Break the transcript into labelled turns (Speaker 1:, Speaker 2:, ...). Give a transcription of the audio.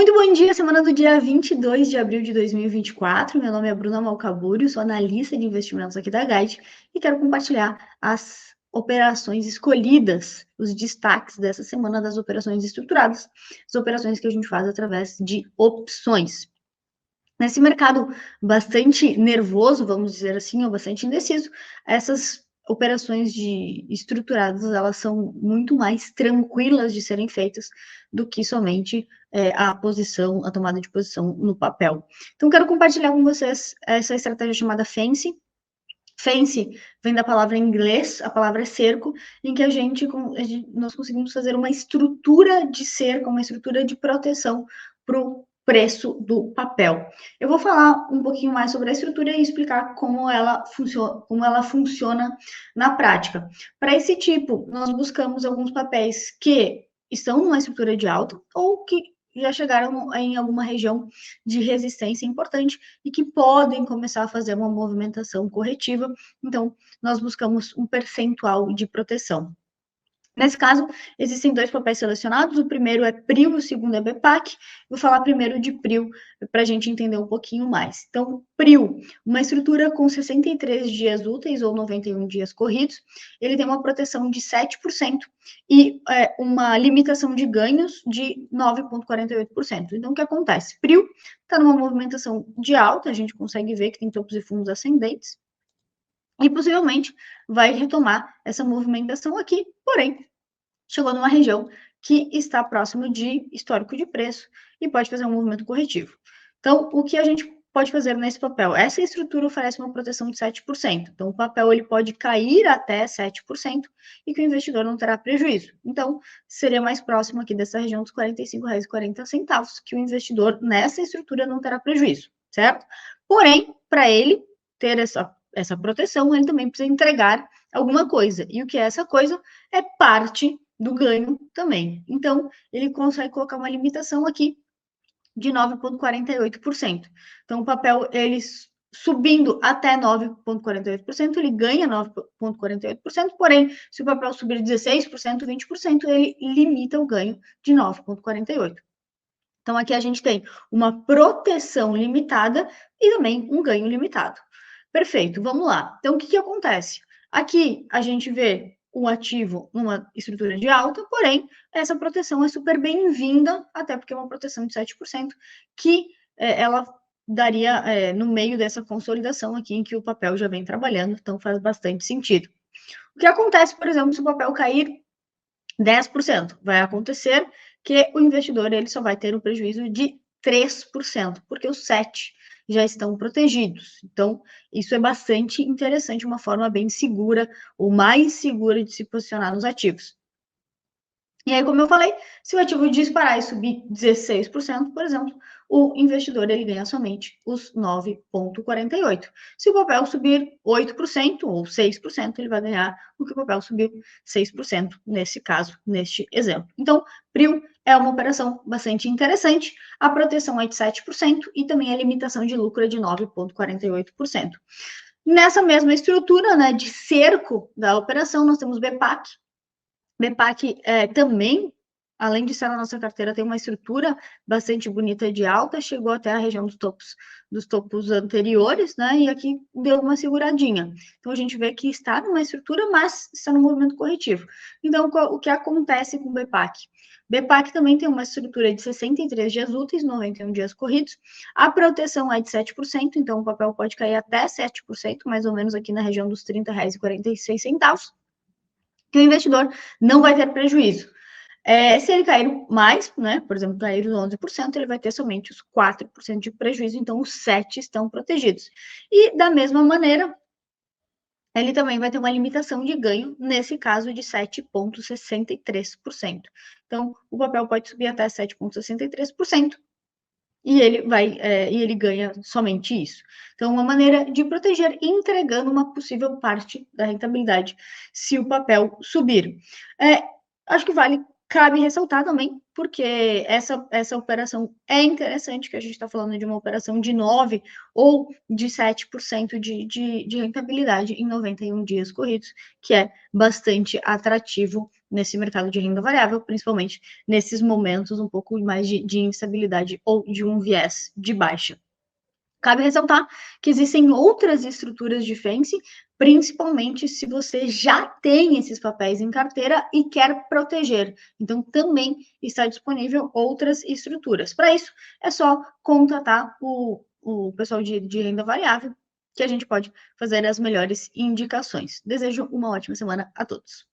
Speaker 1: Muito bom dia, semana do dia 22 de abril de 2024. Meu nome é Bruna Malcaburi, sou analista de investimentos aqui da Guide e quero compartilhar as operações escolhidas, os destaques dessa semana das operações estruturadas, as operações que a gente faz através de opções. Nesse mercado bastante nervoso, vamos dizer assim, ou bastante indeciso, essas operações estruturadas, elas são muito mais tranquilas de serem feitas do que somente a tomada de posição no papel. Então, quero compartilhar com vocês essa estratégia chamada Fence. Fence vem da palavra em inglês, a palavra é cerco, em que nós conseguimos fazer uma estrutura de cerco, uma estrutura de proteção para o preço do papel. Eu vou falar um pouquinho mais sobre a estrutura e explicar como ela funciona na prática. Para esse tipo, nós buscamos alguns papéis que estão numa estrutura de alta ou que já chegaram em alguma região de resistência importante e que podem começar a fazer uma movimentação corretiva. Então, nós buscamos um percentual de proteção. Nesse caso, existem dois papéis selecionados, o primeiro é PRIO e o segundo é BPAC. Vou falar primeiro de PRIO, para a gente entender um pouquinho mais. Então, PRIO, uma estrutura com 63 dias úteis ou 91 dias corridos, ele tem uma proteção de 7% e uma limitação de ganhos de 9,48%. Então, o que acontece? PRIO está numa movimentação de alta, a gente consegue ver que tem topos e fundos ascendentes, e possivelmente vai retomar essa movimentação aqui, porém, chegou numa região que está próximo de histórico de preço e pode fazer um movimento corretivo. Então, o que a gente pode fazer nesse papel? Essa estrutura oferece uma proteção de 7%. Então, o papel ele pode cair até 7% e que o investidor não terá prejuízo. Então, seria mais próximo aqui dessa região dos R$ 45,40, que o investidor nessa estrutura não terá prejuízo, certo? Porém, para ele ter essa proteção, ele também precisa entregar alguma coisa. E o que é essa coisa? É parte do ganho também. Então, ele consegue colocar uma limitação aqui de 9,48%. Então, o papel, ele subindo até 9,48%, ele ganha 9,48%, porém, se o papel subir 16%, 20%, ele limita o ganho de 9,48%. Então, aqui a gente tem uma proteção limitada e também um ganho limitado. Perfeito, vamos lá. Então, o que acontece? Aqui a gente vê um ativo numa estrutura de alta, porém, essa proteção é super bem-vinda, até porque é uma proteção de 7%, que ela daria no meio dessa consolidação aqui, em que o papel já vem trabalhando, então faz bastante sentido. O que acontece, por exemplo, se o papel cair 10%? Vai acontecer que o investidor ele só vai ter um prejuízo de 3%, porque os 7% já estão protegidos. Então, isso é bastante interessante, uma forma bem segura, ou mais segura de se posicionar nos ativos. E aí, como eu falei, se o ativo disparar e subir 16%, por exemplo, o investidor ele ganha somente os 9,48%. Se o papel subir 8% ou 6%, ele vai ganhar o que o papel subiu 6% nesse caso, neste exemplo. Então, PRIO é uma operação bastante interessante, a proteção é de 7% e também a limitação de lucro é de 9,48%. Nessa mesma estrutura, né, de cerco da operação, nós temos BPAC. BPAC também, além de estar na nossa carteira, tem uma estrutura bastante bonita de alta, chegou até a região dos topos anteriores, né? E aqui deu uma seguradinha. Então, a gente vê que está numa estrutura, mas está no movimento corretivo. Então, o que acontece com o BPAC? BPAC também tem uma estrutura de 63 dias úteis, 91 dias corridos. A proteção é de 7%, então o papel pode cair até 7%, mais ou menos aqui na região dos R$ 30,46. Que o investidor não vai ter prejuízo. Se ele cair mais, né, por exemplo, cair os 11%, ele vai ter somente os 4% de prejuízo, então os 7% estão protegidos. E, da mesma maneira, ele também vai ter uma limitação de ganho, nesse caso, de 7,63%. Então, o papel pode subir até 7,63%, e ele ganha somente isso. Então, uma maneira de proteger entregando uma possível parte da rentabilidade se o papel subir. Acho que vale Cabe ressaltar também, porque essa operação é interessante, que a gente está falando de uma operação de 9% ou de 7% de rentabilidade em 91 dias corridos, que é bastante atrativo nesse mercado de renda variável, principalmente nesses momentos um pouco mais de instabilidade ou de um viés de baixa. Cabe ressaltar que existem outras estruturas de FENSE, principalmente se você já tem esses papéis em carteira e quer proteger. Então, também está disponível outras estruturas. Para isso, é só contatar o pessoal de renda variável, que a gente pode fazer as melhores indicações. Desejo uma ótima semana a todos.